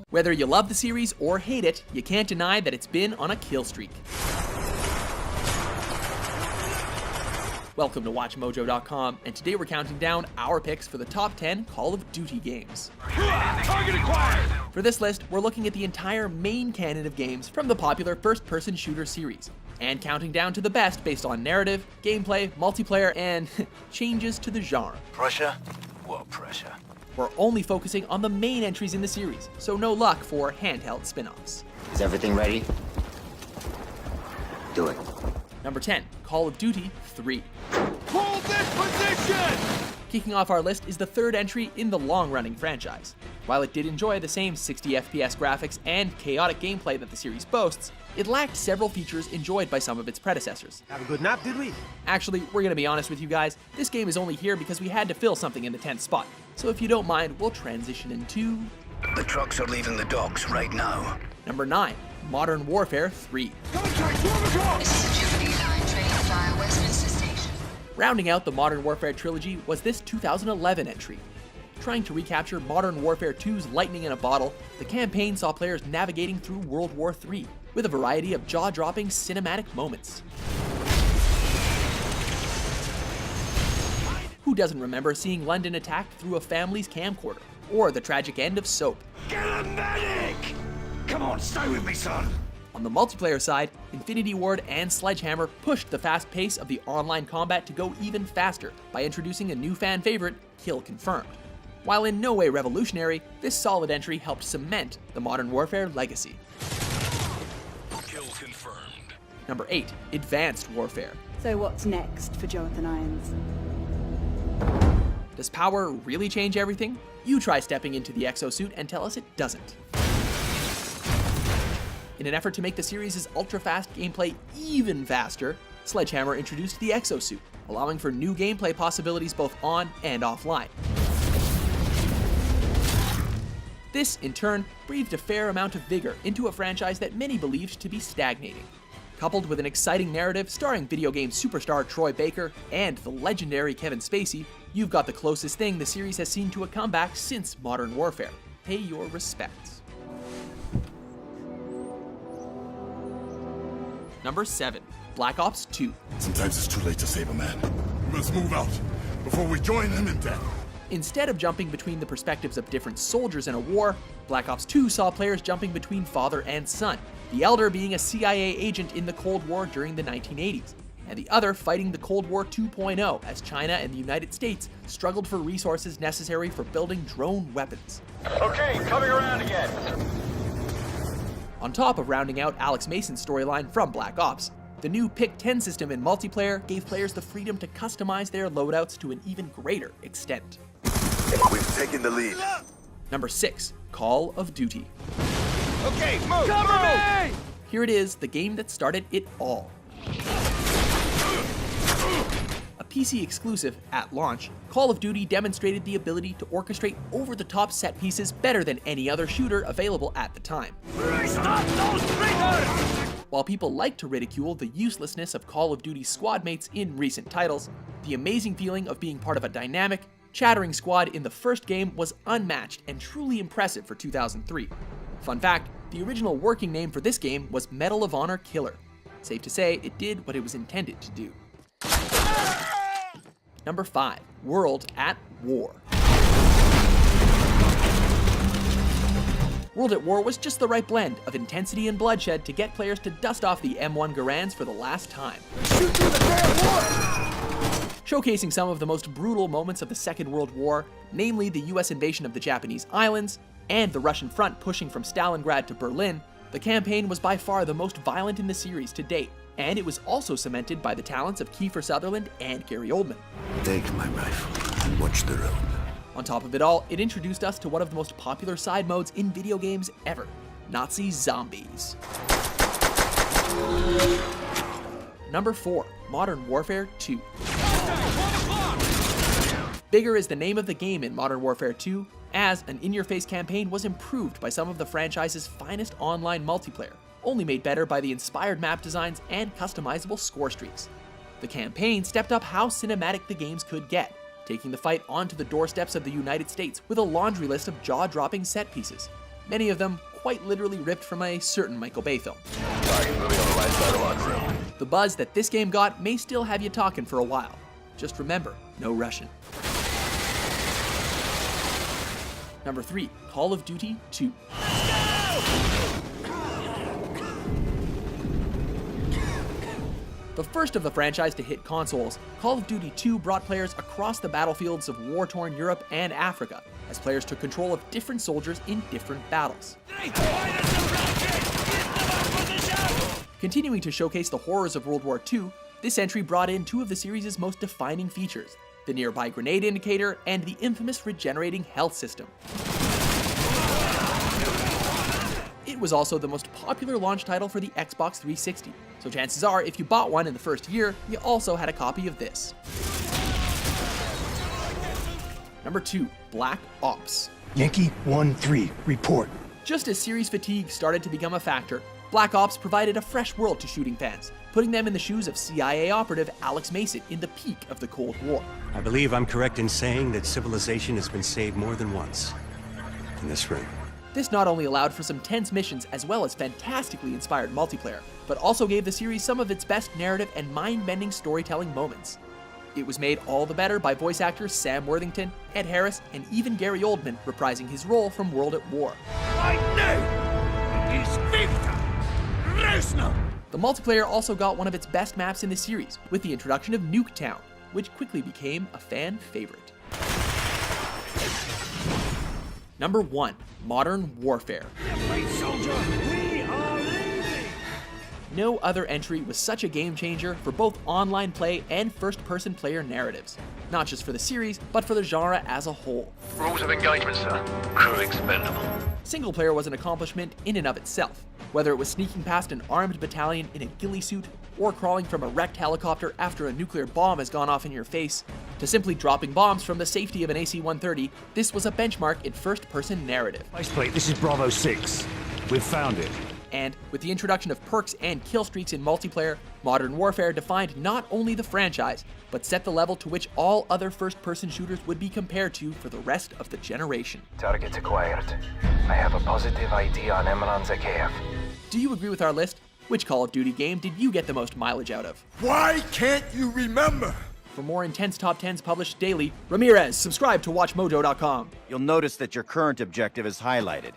Whether you love the series or hate it, you can't deny that it's been on a kill streak. Welcome to WatchMojo.com, and today we're counting down our picks for the top 10 Call of Duty games. Target acquired! For this list, we're looking at the entire main canon of games from the popular first-person shooter series, and counting down to the best based on narrative, gameplay, multiplayer, and changes to the genre. Pressure? What pressure? We're only focusing on the main entries in the series, so no luck for handheld spin-offs. Is everything ready? Do it. Number 10, Call of Duty 3. Hold this position! Kicking off our list is the third entry in the long-running franchise. While it did enjoy the same 60 FPS graphics and chaotic gameplay that the series boasts, it lacked several features enjoyed by some of its predecessors. Have a good nap, did we? Actually, we're gonna be honest with you guys, this game is only here because we had to fill something in the 10th spot. So if you don't mind, we'll transition into... The trucks are leaving the docks right now. Number 9, Modern Warfare 3. Contact, 12 o'clock! This is a Jubilee Line train via Westminster Station. Rounding out the Modern Warfare trilogy was this 2011 entry. Trying to recapture Modern Warfare 2's lightning in a bottle, the campaign saw players navigating through World War III, with a variety of jaw-dropping cinematic moments. Who doesn't remember seeing London attacked through a family's camcorder, or the tragic end of Soap? Get a medic! Come on, stay with me, son! On the multiplayer side, Infinity Ward and Sledgehammer pushed the fast pace of the online combat to go even faster by introducing a new fan favorite, Kill Confirmed. While in no way revolutionary, this solid entry helped cement the Modern Warfare legacy. Kill confirmed. Number 8, Advanced Warfare. So what's next for Jonathan Irons? Does power really change everything? You try stepping into the exosuit and tell us it doesn't. In an effort to make the series' ultra-fast gameplay even faster, Sledgehammer introduced the exosuit, allowing for new gameplay possibilities both on and offline. This, in turn, breathed a fair amount of vigor into a franchise that many believed to be stagnating. Coupled with an exciting narrative starring video game superstar Troy Baker and the legendary Kevin Spacey, you've got the closest thing the series has seen to a comeback since Modern Warfare. Pay your respects. Number 7, Black Ops 2. Sometimes it's too late to save a man. We must move out before we join him in death. Instead of jumping between the perspectives of different soldiers in a war, Black Ops 2 saw players jumping between father and son, the elder being a CIA agent in the Cold War during the 1980s, and the other fighting the Cold War 2.0 as China and the United States struggled for resources necessary for building drone weapons. Okay, coming around again. On top of rounding out Alex Mason's storyline from Black Ops, the new Pick 10 system in multiplayer gave players the freedom to customize their loadouts to an even greater extent. We've taken the lead. Number 6, Call of Duty. Okay, move! Cover me! Here it is, the game that started it all. A PC exclusive at launch, Call of Duty demonstrated the ability to orchestrate over-the-top set pieces better than any other shooter available at the time. Stop those traitors! While people like to ridicule the uselessness of Call of Duty squad mates in recent titles, the amazing feeling of being part of a dynamic, chattering squad in the first game was unmatched and truly impressive for 2003. Fun fact, the original working name for this game was Medal of Honor Killer. Safe to say, it did what it was intended to do. Number 5, World at War. World at War was just the right blend of intensity and bloodshed to get players to dust off the M1 Garands for the last time. Shoot through the damn war! Showcasing some of the most brutal moments of the Second World War, namely the US invasion of the Japanese islands, and the Russian front pushing from Stalingrad to Berlin, the campaign was by far the most violent in the series to date, and it was also cemented by the talents of Kiefer Sutherland and Gary Oldman. Take my rifle and watch the road. On top of it all, it introduced us to one of the most popular side modes in video games ever, Nazi zombies. Number 4, Modern Warfare 2. Bigger is the name of the game in Modern Warfare 2, as an in-your-face campaign was improved by some of the franchise's finest online multiplayer, only made better by the inspired map designs and customizable score streaks. The campaign stepped up how cinematic the games could get, taking the fight onto the doorsteps of the United States with a laundry list of jaw-dropping set pieces, many of them quite literally ripped from a certain Michael Bay film. The buzz that this game got may still have you talking for a while. Just remember, no Russian. Number 3, Call of Duty 2. The first of the franchise to hit consoles, Call of Duty 2 brought players across the battlefields of war-torn Europe and Africa, as players took control of different soldiers in different battles. Continuing to showcase the horrors of World War II, this entry brought in two of the series' most defining features, the nearby grenade indicator and the infamous regenerating health system. It was also the most popular launch title for the Xbox 360, so chances are if you bought one in the first year, you also had a copy of this. Number 2, Black Ops. Yankee 1-3, report. Just as series fatigue started to become a factor, Black Ops provided a fresh world to shooting fans, putting them in the shoes of CIA operative Alex Mason in the peak of the Cold War. I believe I'm correct in saying that civilization has been saved more than once in this room. This not only allowed for some tense missions as well as fantastically inspired multiplayer, but also gave the series some of its best narrative and mind-bending storytelling moments. It was made all the better by voice actors Sam Worthington, Ed Harris, and even Gary Oldman reprising his role from World at War. The multiplayer also got one of its best maps in the series, with the introduction of Nuketown, which quickly became a fan favorite. Number 1, Modern Warfare. No other entry was such a game changer for both online play and first-person player narratives, not just for the series, but for the genre as a whole. Rules of engagement, sir. Crew expendable. Single player was an accomplishment in and of itself, whether it was sneaking past an armed battalion in a ghillie suit, or crawling from a wrecked helicopter after a nuclear bomb has gone off in your face, to simply dropping bombs from the safety of an AC-130, this was a benchmark in first-person narrative. Faceplate, this is Bravo 6. We've found it. And with the introduction of perks and kill streaks in multiplayer, Modern Warfare defined not only the franchise, but set the level to which all other first-person shooters would be compared to for the rest of the generation. Target acquired. I have a positive ID on Emran Zakhaev. Do you agree with our list? Which Call of Duty game did you get the most mileage out of? Why can't you remember? For more intense top 10s published daily, Ramirez, subscribe to WatchMojo.com. You'll notice that your current objective is highlighted.